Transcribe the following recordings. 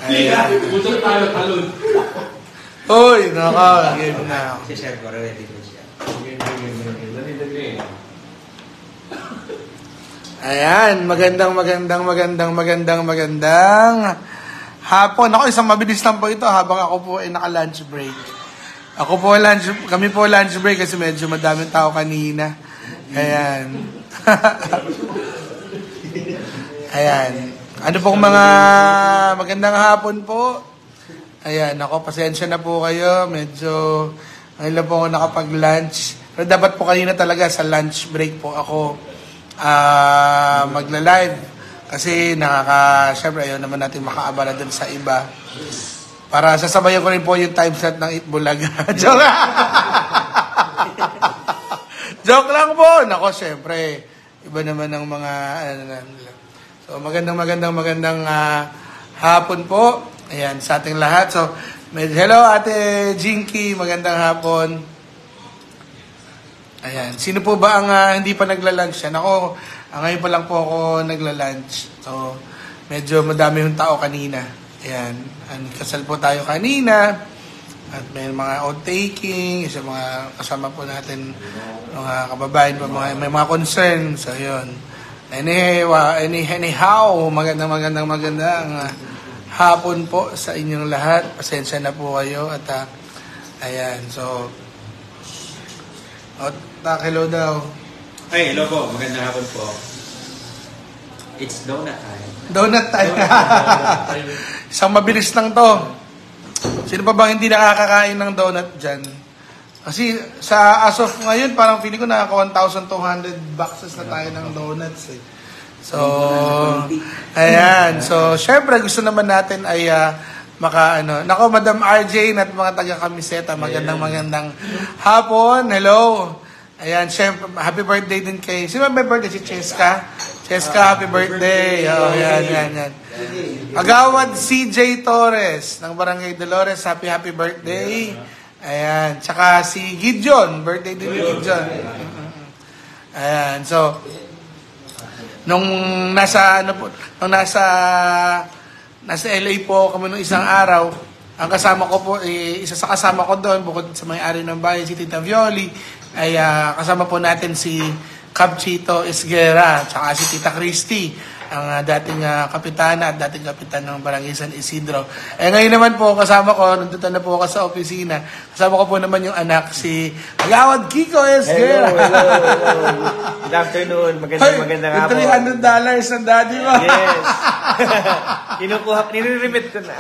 Ayan. Puto tayo talon. Uy, game na. Si-share ko, ready ko siya. Ayan, magandang hapon. Ako, isang mabilis lang po ito habang ako po ay naka-lunch break. Kami po lunch break kasi medyo madaming tao kanina. Ayan. Ayan. Ano pong mga magandang hapon po? Ayan, ako, pasensya na po kayo. Medyo, ngayon lang po ako nakapag-lunch. Pero dapat po kanina talaga sa lunch break po ako magla-live. Kasi syempre ayaw naman natin makaabala dun sa iba. Para sasabayan ko rin po yung time slot ng Itbulaga. Joke lang! Joke lang po! Nako, syempre, iba naman ng mga So, magandang hapon po. Ayan, sa ating lahat. So, hello Ate Jinky, magandang hapon. Ayan, sino po ba ang hindi pa nagla-lunch yan? Ako, ngayon pa lang po ako nagla-lunch. So, medyo madami yung tao kanina. Ayan, kasal po tayo kanina. At may mga out-taking, isa mga kasama po natin, mga kababayan, may mga concern. So, yun. Anyhow, magandang hapon po sa inyong lahat. Pasensya na po kayo. At, ayan, so, hello daw. Ay, hello po. Magandang hapon po. It's donut time. Donut time. Isang mabilis lang to. Sino pa bang hindi nakakakain ng donut dyan? Kasi as of ngayon, parang feeling ko nakaka 1,200 boxes na tayo ng donuts. Eh. So, ayan. So, syempre gusto naman natin ay Nako, Madam RJ at mga taga-kamiseta, magandang hapon. Hello. Ayan, syempre, happy birthday din kay... Sino may birthday? Si Cheska? Cheska, happy birthday. Oh, yan. Agawad CJ Torres ng Barangay Dolores, happy birthday. Ayan, tsaka si Gideon, birthday din ni Gideon. Ayan, so, nung nasa LA po kami nung isang araw, ang kasama ko po, isa sa kasama ko doon, bukod sa may-ari ng bayan, si Tita Violi, ay kasama po natin si Cabchito Esguera, tsaka si Tita Christy, ang dating kapitana at dating kapitan ng Barangay San Isidro. Ngayon naman po, kasama ko, nandito na po ako sa opisina, kasama ko po naman yung anak, si Agawad Kiko Esguera. Hello. Good afternoon, magandang hapon. $300 ang daddy mo. Yes. Nire-remit ko na.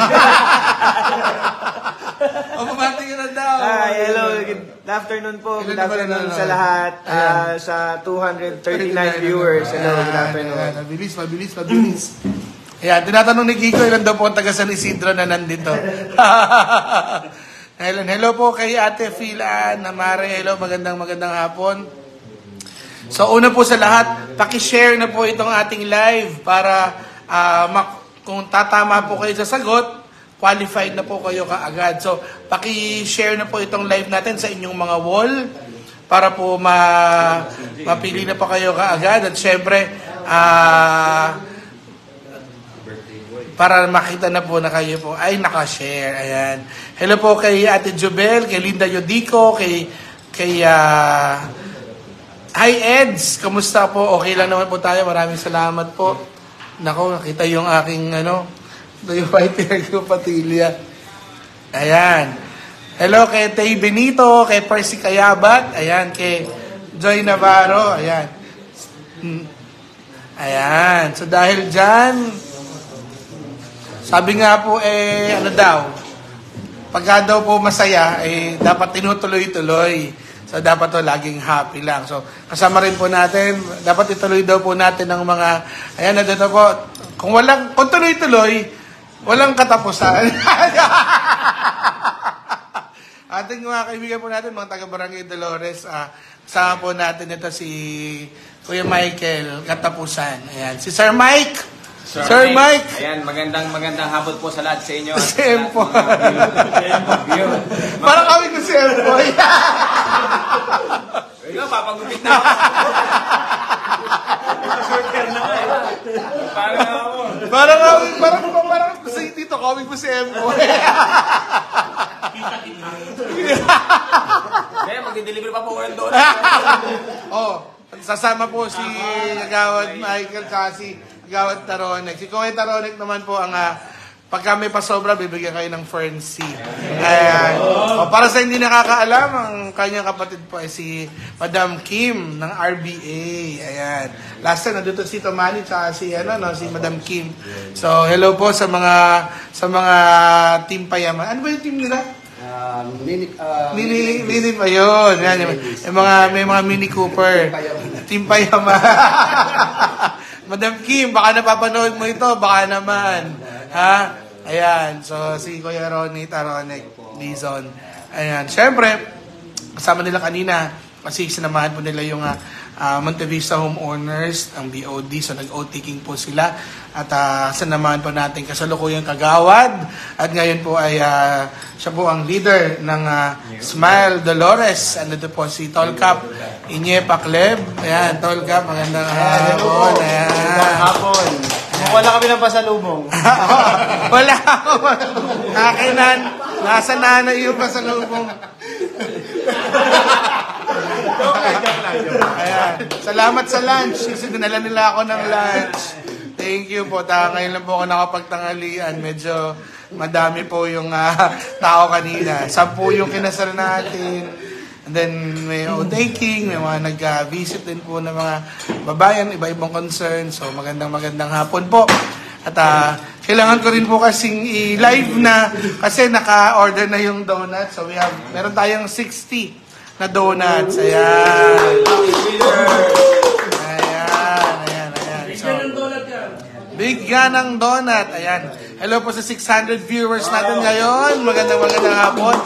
Pabati ka na daw. Hello, good afternoon po. Good afternoon sa lahat. Sa 239 viewers. Hello, good afternoon. Mabilis. Ayan, tinatanong ni Kiko, ilan daw po ang taga San Isidro na nandito. Hello po kay Ate Philan, Namare. Hello, magandang hapon. So, una po sa lahat, paki-share na po itong ating live para kung tatama po kayo sa sagot, qualified na po kayo kaagad. So, paki-share na po itong live natin sa inyong mga wall para po mapili na po kayo kaagad. At syempre, para makita na po na kayo po ay nakashare. Ayan. Hello po kay Ate Jubel, kay Linda Yodico, kay Hi Eds, kamusta po? Okay lang naman po tayo. Maraming salamat po. Nako, nakita yung aking yung fighter ko, Patilya. Ayan. Hello kay Tay Benito, kay Percy Kayabat, ayan, kay Joy Navarro, ayan. Ayan. So dahil dyan, sabi nga po pagka daw po masaya, dapat tinutuloy-tuloy. So, dapat to laging happy lang. So, kasama rin po natin, dapat ituloy daw po natin ng mga, ayan na dito po, kung tuloy-tuloy, walang katapusan. Ating mga kaibigan po natin, mga taga-Barangay Dolores, kasama po natin ito si Kuya Michael, katapusan. Ayan, si Sir Mike. Sir Mike. Ayan, magandang hapon po sa lahat sa inyo. Si Empoy. Parang kami ko si Empoy. Ikaw, papagupit na ako. Parang si Tito Comic mo si Empo. Kaya magdi-deliver pa po ng doon. Sasama po si Agawad Michael at si Agawad Taronek. Si Koy Taronek naman po ang pagka may pasobra, bibigyan kayo ng Fern-C. Ayan. Para sa hindi nakakaalam, ang kanyang kapatid po ay si Madam Kim ng RBA. Ayan. Last time, nandito si Tomani at si Madam Kim. So, hello po sa mga team Payaman. Ano ba yung team nila? Mini pa yun. Yan, may mga Mini Cooper. Team Payaman. Madam Kim, baka napapanood mo ito, baka naman. Ha? Ayan. So, si Kuya Ronnie Taronek, Dizon. Ayan. Siyempre, kasama nila kanina, kasi sinamahan po nila yung Montevista homeowners, ang BOD. So, nag-o-taking po sila. At sinamahan po natin kasalukuyang Kagawad. At ngayon po ay siya po ang leader ng Smile Dolores. Andito po si Tolcap Inye Pakleb. Ayan, Tolcap, magandang hapon. Hapon. Wala kami ng pasalubong. Wala ako. Kakinan. Nasa nanay yung pasalubong. Ayan. Salamat sa lunch. Kasi dinala nila ako ng lunch. Thank you po. Ngayon lang po ako nakapagtanghalian. Medyo madami po yung tao kanina. 10 yung kinasal natin. And then may o-taking, may mga nag-visit din po ng mga babayan, iba-ibang concerns. So magandang hapon po. At kailangan ko rin po kasing i-live na kasi naka-order na yung donuts. So meron tayong 60 na donuts. Ayan. So, bigyan ng donut. Ayan. Hello po sa 600 viewers natin ngayon. Magandang hapon.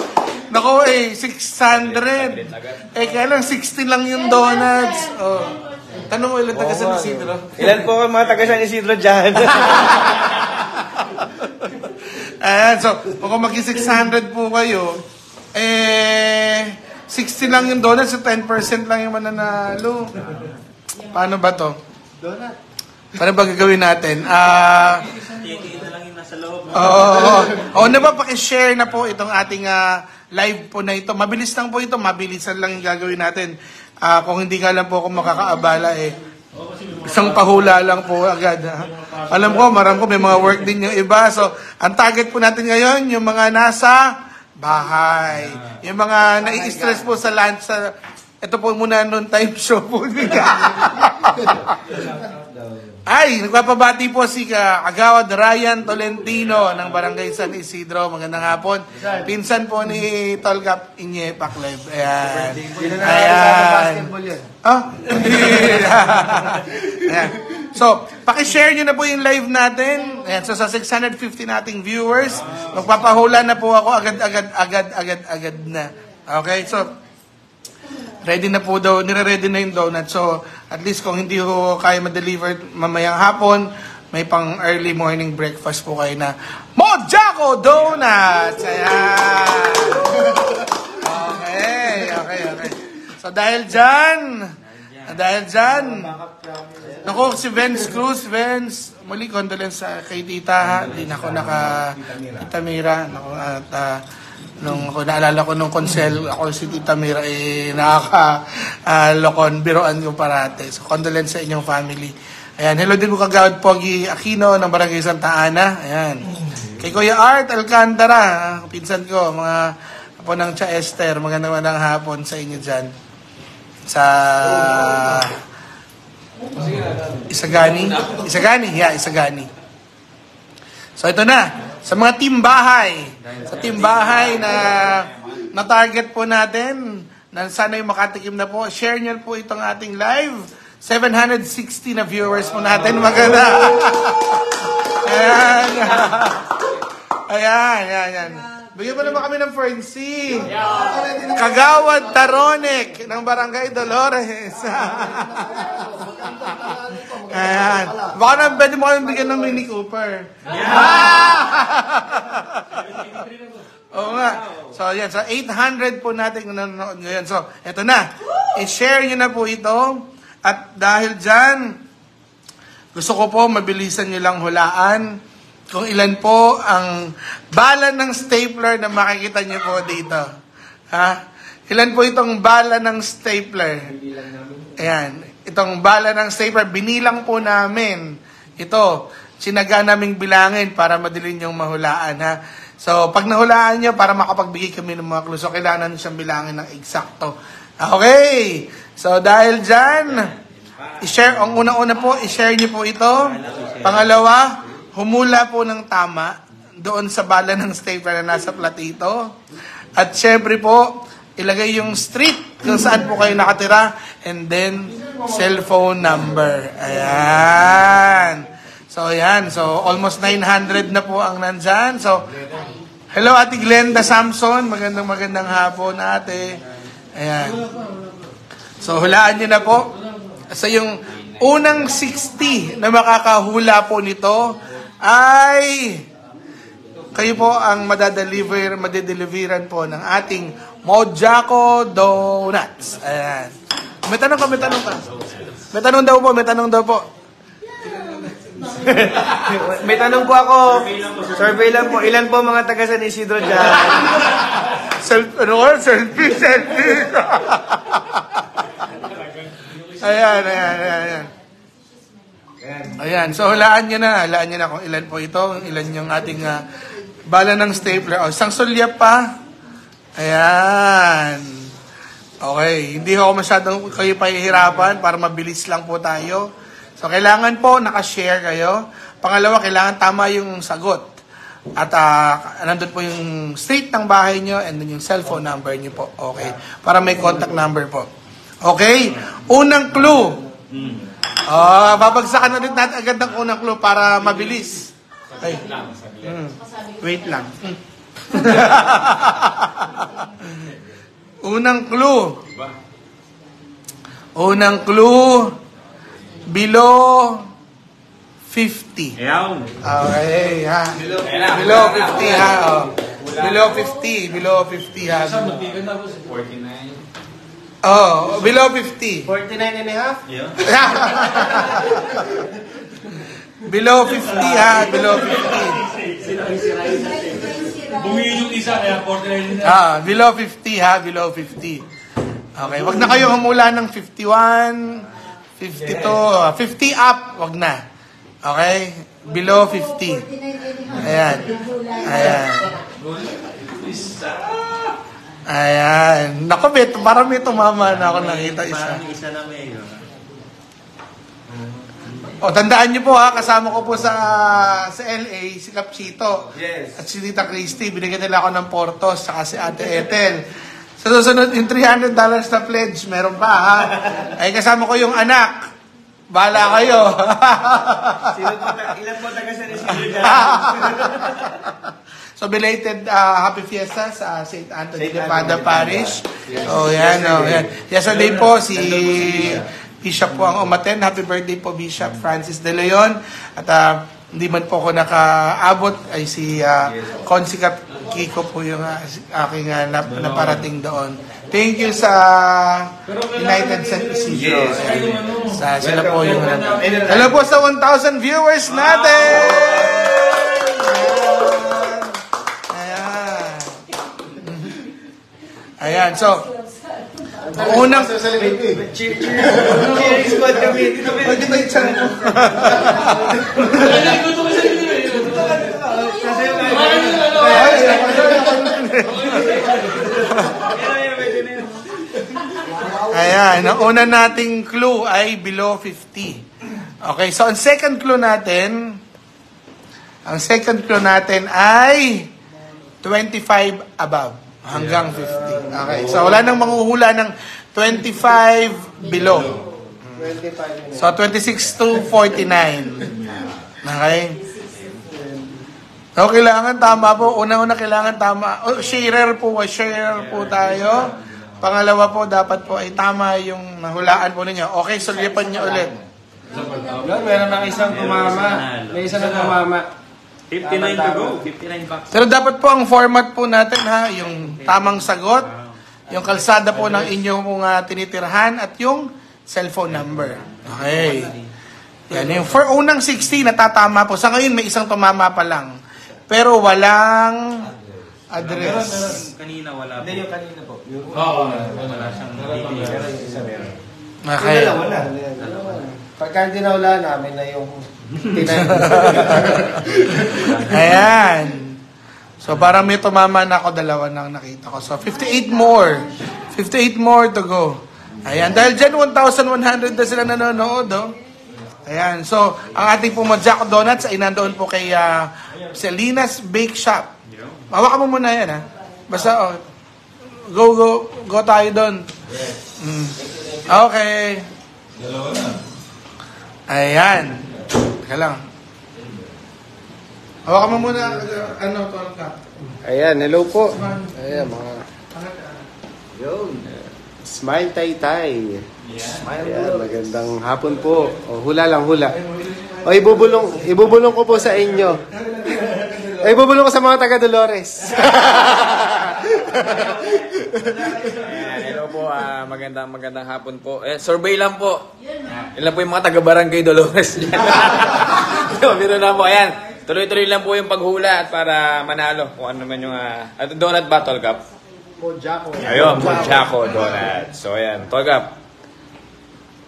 Nako 600. Kaya lang 60 lang yung donuts. Tanong mo ilan taga San Isidro? Ilan po ang mga taga San Isidro dyan? Ayan, so kung mag-600 po kayo, 60 lang yung donuts, so 10% lang yung mananalo. Paano ba to? Donut. Paano ba gagawin natin? Tiki na lang yung nasa loob. Pakishare na po itong ating live po na ito. Mabilis lang po ito. Mabilisan lang yung gagawin natin. Kung hindi ka lang po kung makakaabala isang pahula lang po agad. Alam ko, may mga work din yung iba. So, ang target po natin ngayon, yung mga nasa bahay. Yung mga nai-stress po sa lunch. Ito po muna noon time show po. Ay, nagpapabati po si Agawad Ryan Tolentino ng Barangay San Isidro. Magandang hapon. Pinsan po ni Tolcap Inye Pakleb. Ayan. Basketball yun. Ayan. So, pakishare nyo na po yung live natin. Ayan. So, sa 650 nating viewers, magpapahula na po ako agad na. Okay? So, ready na po daw, nire-ready na yung donut. So, at least kung hindi ko kaya ma-deliver mamayang hapon, may pang early morning breakfast po kayo na Mojaco Donuts! Ayan! Okay. So, dahil dyan, naku, si Vince Cruz, muli condolence kay tita, ha? Hindi na ako Tita Mira. Nung naalala ko nung konsel, ako si Tita Mira nakaka-lokon, biroan ko parate. So, condolence sa inyong family. Ayan, hello din ko Kagawad Pogi Aquino ng Barangay Santa Ana. Ayan. Kay Kuya Art Alcantara, pinsan ko, mga po ng Tia Esther, magandang hapon sa inyo dyan. Sa Isagani. So, ito na. Sa mga team bahay, na target po natin, na sana yung makatikim na po, share nyo po itong ating live. 760 na viewers po natin. Maganda. Ayan. Bigyan mo naman kami ng Fern-C. Kagawad Taronek ng Barangay Dolores. Ayan. Baka na pwede mo kami bigyan ng Mini Cooper. Oo nga. So, yan. So, 800 po natin nanonood ngayon. So, eto na. I-share nyo na po ito. At dahil dyan, Gusto ko po, mabilisan nyo lang hulaan kung ilan po ang bala ng stapler na makikita nyo po dito. Ha? Ilan po itong bala ng stapler? Ayan. Itong bala ng stapler, binilang po namin. Ito, sinaga naming bilangin para madali nyong mahulaan. Ha? So, pag nahulaan nyo, para makapagbigay kami ng mga clues, so kailangan siyang bilangin ng eksakto. Okay. So, dahil dyan, i-share, ang una-una po, i-share nyo po ito. Pangalawa, humula po ng tama doon sa bala ng stapler na nasa platito. At syempre po, ilagay yung street kung saan po kayo nakatira and then cellphone number. Ayan. So, ayan. So, almost 900 na po ang nandyan. So, hello, Ate Glenda Samson. Magandang hapon, ate. Ayan. So, hulaan nyo na po. So, yung unang 60 na makakahula po nito ay kayo po ang madedeliveran po ng ating Mojako Donuts. Ayan. May tanong ka. May tanong daw po. May tanong po ako. Survey lang po. Ilan po mga taga San Isidro dyan? Selfie. Ayan. Ayan. So, hulaan nyo na kung ilan po ito. Ilan yung ating bala ng stapler. Isang sulyap pa. Ayan. Okay. Hindi ako masyadong kayo pahihirapan para mabilis lang po tayo. So, kailangan po nakashare kayo. Pangalawa, kailangan tama yung sagot. At nandun po yung street ng bahay nyo and then yung cellphone number nyo po. Okay. Para may contact number po. Okay. Unang clue. Babagsakan ulit natin agad ng unang clue para mabilis. Okay. Wait lang. Unang clue. Below 50. Okay, ha. Below 50, ha. Below 50, ha. 49. Below 50. 49 and a half? Below 50, ha. Below 50. Bumili yung isa, kaya 49 na. Below 50, ha. Below 50. Okay, wag na kayo humula ng 51, 52, 50 up, wag na. Okay? Below 50. Ayan. Naku, parang may tumama na ako nakita isa. Tandaan niyo po, ha, kasama ko po sa LA, si Capchito. Yes. At si Tita Christy, binigyan nila ako ng Portos, saka si Ate Ethel. Sa susunod, yung $300 na pledge, meron pa, ha? Ay, kasama ko yung anak. Bahala kayo. Ilan po taga San Isidro dyan? So, belated Happy Fiesta sa St. Anthony de Padua Parish. Yan. Yesterday po, si Bishop po ang umaten. Happy birthday po, Bishop Francis De Leon. At hindi man po ako nakaabot, ay si Consica Kiko po yung aking naparating doon. Thank you sa United St. Isidro. Sila po yung... Hello po sa 1,000 viewers natin! Ayan. So, unang... Cheers squad kami. Pwede ba yung channel mo? Ayan, ang una nating clue ay below 50. Okay, so ang second clue natin ay 25 above hanggang 50. Okay, so wala nang manghuhula ng 25 below. So 26 to 49. Okay? So kailangan tama po. Una-una kailangan tama. Share po tayo. Pangalawa po, dapat po ay tama yung nahulaan po ninyo. Okay, sulyapan nyo ulit. Meron ng isang kumama. May isa na kumama. 59 to go. 59 bucks. Pero dapat po ang format po natin, ha, yung tamang sagot, yung kalsada po ng inyong mga tinitirhan, at yung cellphone number. Okay. Yan, yung for unang 60, natatama po. Sa ngayon, may isang tumama pa lang. Pero walang address. Kanina wala po. Hindi, yung kanina po. Oo. Wala siyang bibigay. Pero yung isa meron. Okay. Yung dalawa na. Pagka hindi na wala namin na yung tinayin. Ayan. So, parang may tumama na ako, dalawa nang nakita ko. So, 58 more. 58 more to go. Ayan. Dahil dyan, 1,100 na sila nanonood, oh. Ayan. So, ang ating po Jack Donuts ay nandoon po kay Selina's Bake Shop. Hawakan mo muna yan, ha. Basta, oh, go tayo doon. Okay. Dalawa na. Ayan. Teka lang. Hawakan mo muna, tawag ka. Ayan, hello po. Ayan, mga... Yun. Smile Taytay. Ayan, magandang hapon po. O, hula lang, hula. O, ibubulong ko po sa inyo. Ibubulong ko sa mga taga Dolores. Hello po, magandang hapon po. Survey lang po. Ilan po yung mga taga-barangay Dolores dyan. Biro na po, ayan. Tuloy-tuloy lang po yung paghula at para manalo kung ano man yung Donut Battle Cup. Mojako. Ayun, Mojako Donut. So, ayan, Tol Cup.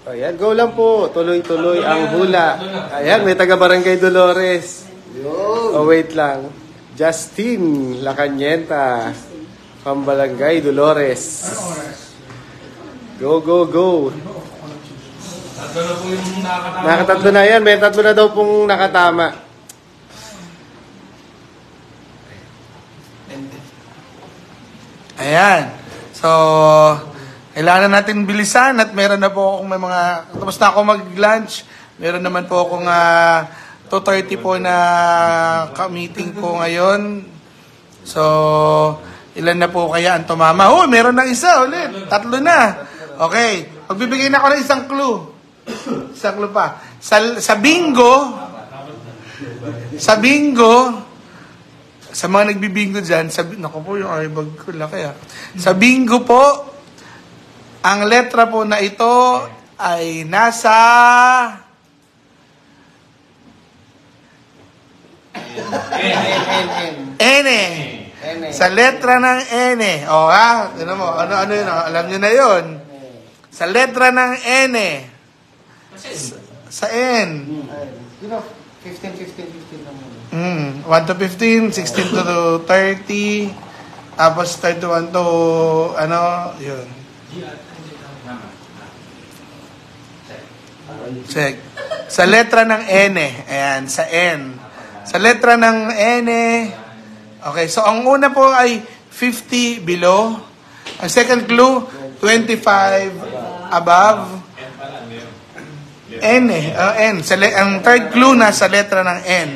Ayan, go lang po. Tuloy-tuloy ang hula. Ayan, may taga-barangay Dolores. Oh, wait lang. Justin Lacanienta. Pambalangay Dolores. Go, go, go. Tatlo na po yung nakakatama. Nakatatlo na yan. May tatlo na daw pong nakatama. Ayan. So, kailangan natin bilisan at meron na po akong may mga, tapos na ako mag-lunch, meron naman po akong 2:30 po na meeting po ngayon. So, ilan na po kaya ang tumama? Oh, meron na isa ulit. Tatlo na. Okay. Magbibigay na ako ng isang clue. Isang clue pa. Sa bingo, sa mga nagbibingo dyan, naku po yung ibag ko lang kaya. Sa bingo po, ang letra po na ito ay nasa N. Sa letra ng N. O ha, ano mo, ano yun, alam nyo na yun. Sa letra ng N. Sa N. 15 lang muna. 1 to 15, 16 to 30, tapos 31 to, yun. Check. Sa letra ng N, ayan, sa N. Sa letra ng N, okay, so ang una po ay 50 below. Ang second clue, 25 above. N. Ang third clue na sa letra ng N.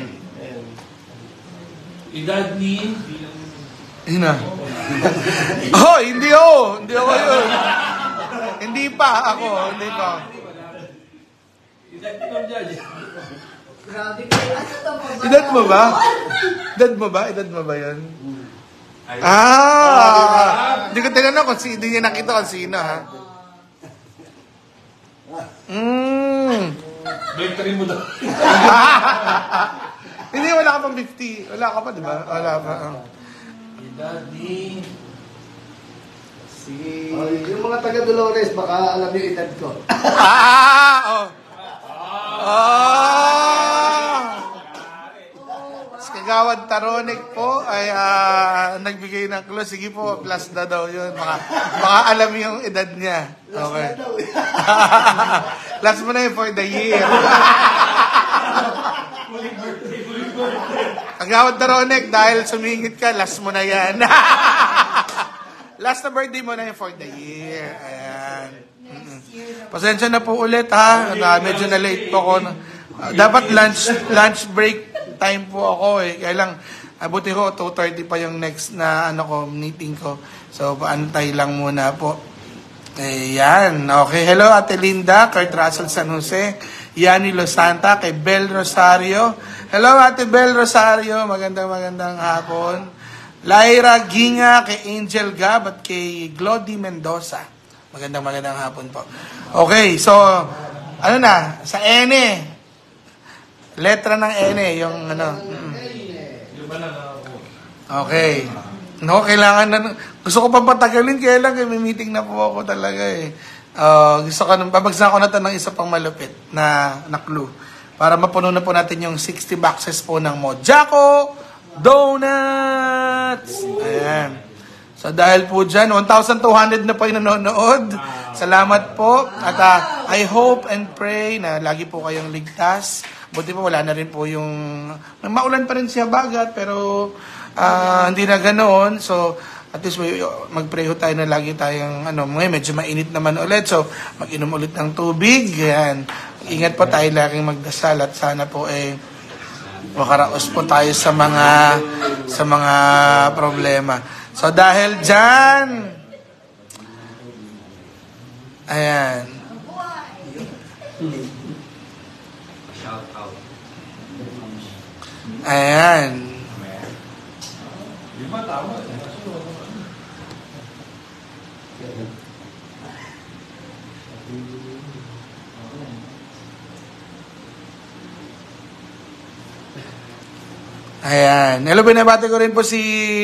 Edad ni... Yun na. Oh, hindi ako. Hindi ako yun. Hindi pa ako. Hindi pa. Edad ni Ma'am Judge. Edad mo ba? Edad mo ba yun? Hindi ko tinanong kung hindi niya nakita kung sino, ha? Victory mo daw. Hindi, wala ka pang 50. Wala ka pa, di ba? Wala pa. Edad ni... Yung mga taga Dolores, baka alam yung edad ko. Kagawad Taronik po ay nagbigay ng clue. Sige po, plus na daw yun. Baka alam yung edad niya. Okay. Last mo na yun for the year. Kagawad Taronik, dahil sumingit ka, last mo na yan. Last na birthday mo na yun for the year. Ayan. Pasensya na po ulit, ha. Medyo na late po ako. Dapat lunch break time po ako eh. Kaya lang, abuti ko, 2:30 pa yung next na meeting ko. So, paantay lang muna po. Ayan. Okay. Hello, Ate Linda, Kurt Russell San Jose, Yani Los Santa, kay Bel Rosario. Hello, Ate Bel Rosario. Magandang hapon. Lyra Ginga, kay Angel Gab, at kay Glody Mendoza. Magandang hapon po. Okay, so, sa N. Letra ng N, yung ano. Yung ba na ako? Okay. No, kailangan na. Gusto ko pa patagalin, kaya lang may meeting na po ako talaga eh. Gusto ko nang babagsak ko na to ng isa pang malupit na clue. Para mapuno na po natin yung 60 boxes po ng Mojaco Donuts. Ayan. So dahil po dyan, 1,200 na po yung nanonood. Salamat po. At I hope and pray na lagi po kayong ligtas. Buti po wala na rin po yung... Maulan pa rin siya bagat, pero hindi na ganoon. So at least mag-pray tayo na lagi tayong ngayon medyo mainit naman ulit. So mag-inom ulit ng tubig. Yan. Ingat po tayo laging magdasal at sana po makaraos po tayo sa mga problema. So dahil dyan, ayan. Shout out. Ayan. Di ba tama? Ayan. Hello, binabati ko rin po si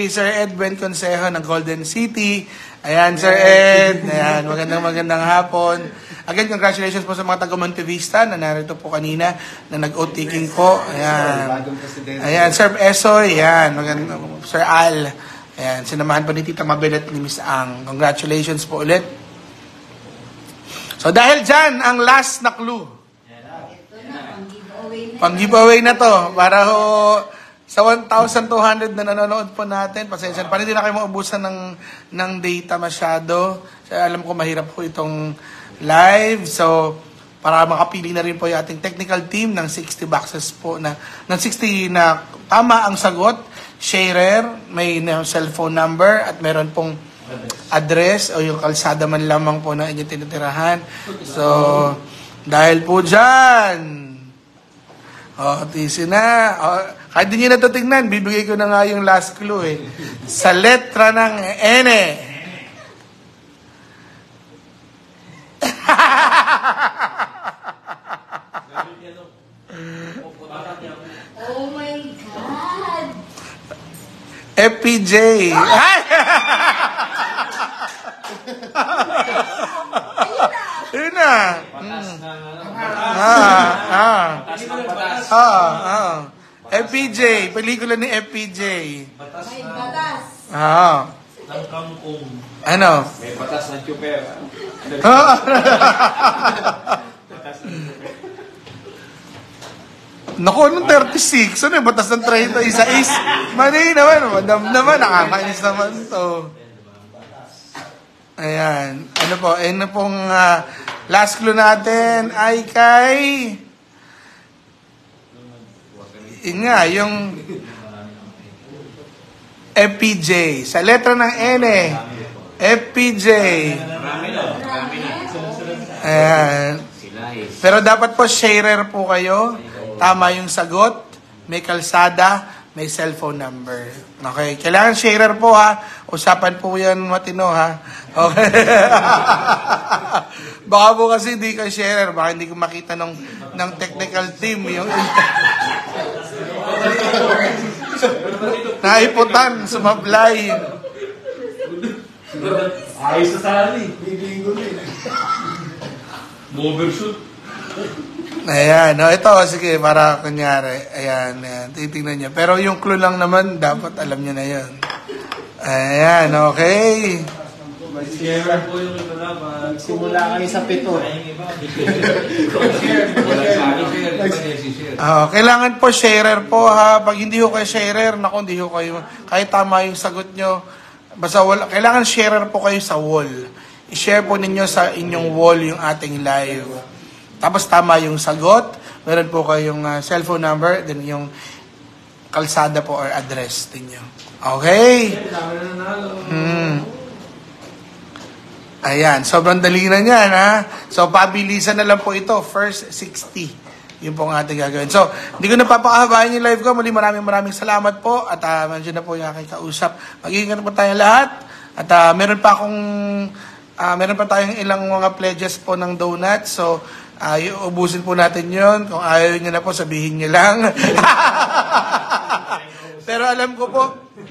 Sir Ed Ben Consejo ng Golden City. Ayan, Sir Ed. Ayan, magandang hapon. Again, congratulations po sa mga taga Montevista na narito po kanina na nag-o-taking po. Ayan. Ayan, Sir Esoy. Ayan, Sir Al. Ayan, sinamahan po ni Tita Mabel at ni Miss Ang. Congratulations po ulit. So, dahil dyan, ang last na clue. Pang-giveaway na to. Para sa 1,200 na nanonood po natin, pasensya, para hindi na kayo maubusan ng data masyado. So, alam ko mahirap po itong live. So, para makapili na rin po yung ating technical team ng 60 boxes po ng 60 na tama ang sagot. Sharer, may cellphone number at meron pong address o yung kalsada man lamang po na inyong tinitirahan. So, dahil po dyan, tisi na. Kahit di nyo na ito tignan, bibigay ko na nga yung last clue eh. Sa letra ng N. Oh my God! FPJ. Yun na. FPJ. Pelikula ni FPJ. May batas. Ng kangkong. Ano? May batas ng chuper. Naku, anong 36? Ano yung batas ng 30? Isa-is? Mali naman. Madam naman. Nakakainis naman to. Ayan. Ano po? Ano pong last clue natin ay kay... Yun nga, yung FPJ. Sa letra ng N. FPJ. Ayan. Pero dapat po sharer po kayo. Tama yung sagot. May kalsada. May cellphone number. Okay. Kailangan sharer po ha. Usapan po yan matino ha. Okay. Baka po kasi hindi ka sharer. Baka hindi ko makita ng technical team. Yung naiputan, sumablay. Ayos sa sali. Bibingo na overshoot. Ayan, ito, sige, para kunyari, ayan, titignan niyo. Pero yung clue lang naman, dapat alam niyo na yun. Ayan, okay. Share po yung iba Simula kayo sa 7. Kailangan po sharer po ha. Pag hindi ko kayo sharer, naku, hindi ko kayo, kahit tama yung sagot nyo, basta wala, kailangan sharer po kayo sa wall. I-share po ninyo sa inyong wall yung ating live. Tapos tama yung sagot, meron po kayong cellphone number, then yung kalsada po or address ninyo. Okay? Ayan, sobrang dali na yan ha. So pabilisan na lang po ito, first 60. Yun po ang ating gagawin. So, hindi ko napapakahabayan yung live ko. Muli maraming salamat po. At nandiyan na po yung aking kausap. Mag-iingat po tayong lahat. At meron pa tayong ilang mga pledges po ng donuts. So, Ubusin po natin yon. Kung ayaw nyo na po, sabihin nyo lang. Pero alam ko po,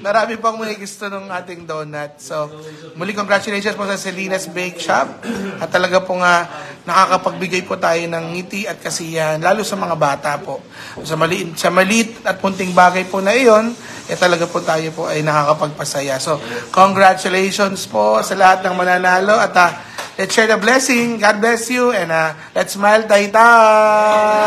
marami pang may gusto ng ating donut. So, muli congratulations po sa Selena's Bake Shop. At talaga po nga, nakakapagbigay po tayo ng ngiti at kasiyahan, lalo sa mga bata po. Sa maliit at punting bagay po na iyon, talaga po tayo po ay nakakapagpasaya. So, congratulations po sa lahat ng mananalo. At let's share the blessing. God bless you. And let's smile, tay-tay!